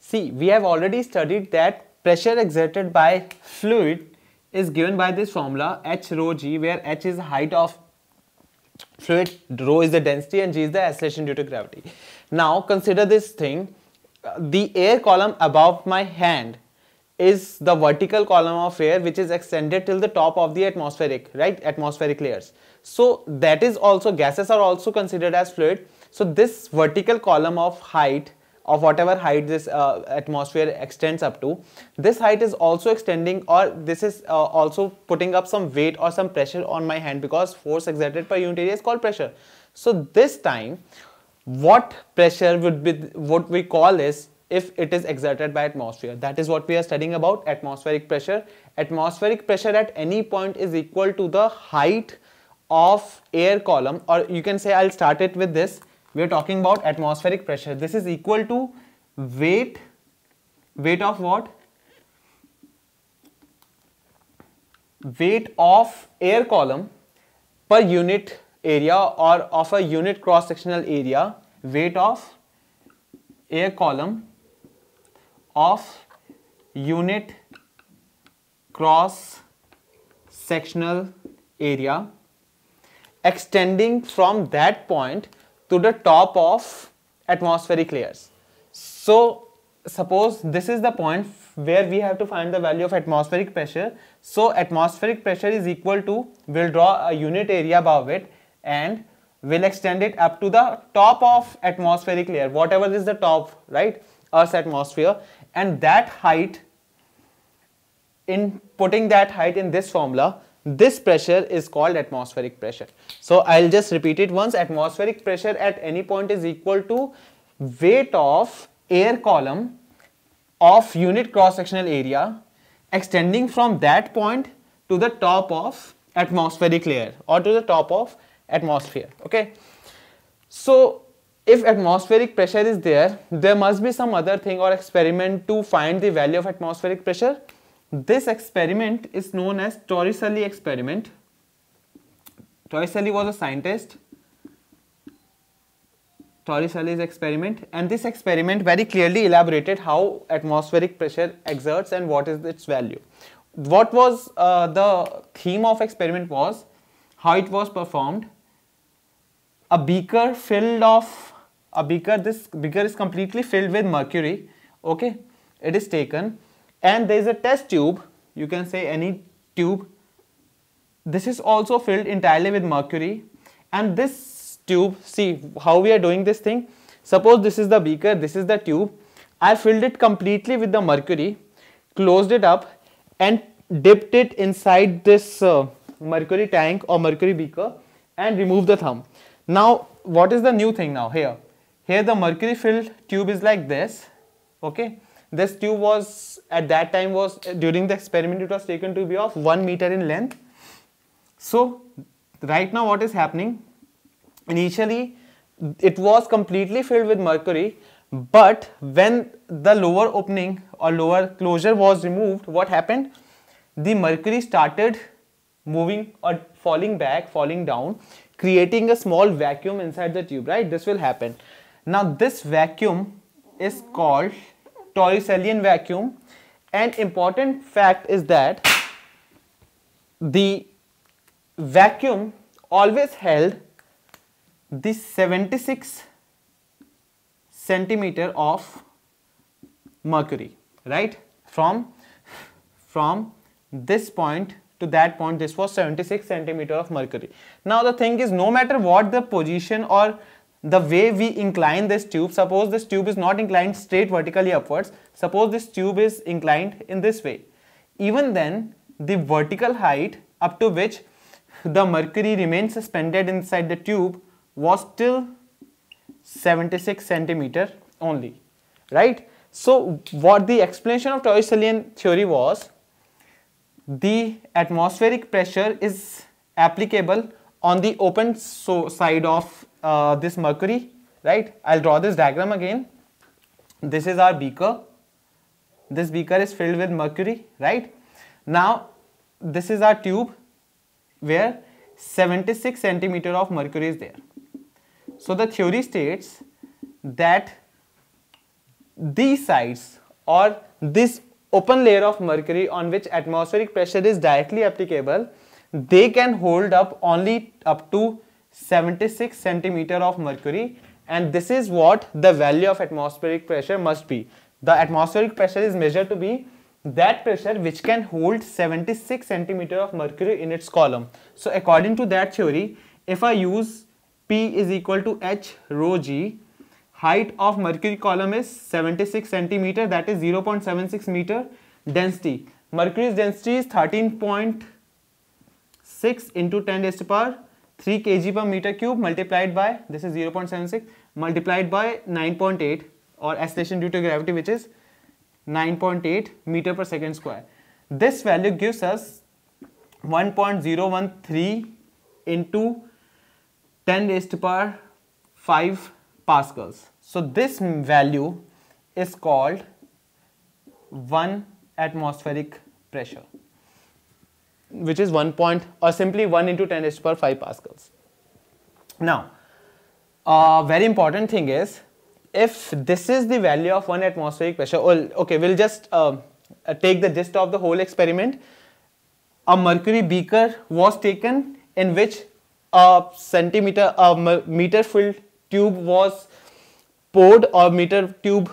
See, we have already studied that pressure exerted by fluid is given by this formula H rho G, where H is the height of fluid, rho is the density, and G is the acceleration due to gravity. Now consider this thing, the air column above my hand is the vertical column of air which is extended till the top of the atmospheric layers. So that is also, gases are also considered as fluid. So this vertical column of height, of whatever height this atmosphere extends up to, this height is also extending, or this is also putting up some weight or some pressure on my hand, because force exerted per unit area is called pressure. So this time, what pressure would be, what we call is, if it is exerted by atmosphere. That is what we are studying about, atmospheric pressure. Atmospheric pressure at any point is equal to the height of air column, or you can say, I'll start it with this. We are talking about atmospheric pressure. This is equal to weight of what? Weight of air column per unit area, or of a unit cross sectional area, weight of air column of unit cross sectional area extending from that point to the top of atmospheric layers. So suppose this is the point where we have to find the value of atmospheric pressure. So atmospheric pressure is equal to, we'll draw a unit area above it and we'll extend it up to the top of atmospheric layer, whatever is the top, right, Earth's atmosphere, and that height, in putting that height in this formula, this pressure is called atmospheric pressure. So I'll just repeat it once. Atmospheric pressure at any point is equal to weight of air column of unit cross sectional area extending from that point to the top of atmospheric layer, or to the top of atmosphere. Okay, so if atmospheric pressure is there, there must be some other thing or experiment to find the value of atmospheric pressure. This experiment is known as Torricelli experiment. Torricelli was a scientist. Torricelli's experiment, and this experiment very clearly elaborated how atmospheric pressure exerts and what is its value. What was the theme of experiment was, how it was performed. A beaker filled of, this beaker is completely filled with mercury. Okay, it is taken, and there is a test tube, you can say any tube. This is also filled entirely with mercury, and this tube, see how we are doing this thing. Suppose this is the beaker, this is the tube. I filled it completely with the mercury, closed it up and dipped it inside this mercury tank or mercury beaker and removed the thumb. Now what is the new thing now here? Here the mercury filled tube is like this. Okay, this tube was, at that time was, during the experiment it was taken to be of 1 meter in length. So right now what is happening, initially it was completely filled with mercury, but when the lower opening or lower closure was removed, what happened? The mercury started moving or falling back, falling down, creating a small vacuum inside the tube, right? This will happen. Now this vacuum is called Torricellian vacuum, and important fact is that the vacuum always held the 76 centimeter of mercury, right? From this point to that point, this was 76 centimeter of mercury. Now the thing is, no matter what the position or the way we incline this tube, suppose this tube is not inclined straight vertically upwards, suppose this tube is inclined in this way, even then the vertical height up to which the mercury remains suspended inside the tube was still 76 centimeter only, right? So what the explanation of Torricellian theory was, the atmospheric pressure is applicable on the open side of this mercury, right? I'll draw this diagram again. This is our beaker. This beaker is filled with mercury, right? Now this is our tube where 76 centimeter of mercury is there. So the theory states that these sides or this open layer of mercury on which atmospheric pressure is directly applicable, they can hold up only up to 76 centimeter of mercury, and this is what the value of atmospheric pressure must be. The atmospheric pressure is measured to be that pressure which can hold 76 centimeter of mercury in its column. So according to that theory, if I use P is equal to H rho G, height of mercury column is 76 centimeter, that is 0.76 meter. Density, mercury's density is 13.6 into 10 raised to power 3 kg per meter cube multiplied by, this is 0.76, multiplied by 9.8 or acceleration due to gravity, which is 9.8 meter per second square. This value gives us 1.013 into 10 raised to power 5 pascals. So this value is called 1 atmospheric pressure, which is 1 simply 1 into 10 raised to power 5 pascals. Now, very important thing is, if this is the value of 1 atmospheric pressure, okay, we'll just take the gist of the whole experiment. A mercury beaker was taken in which a meter filled tube was poured, or meter tube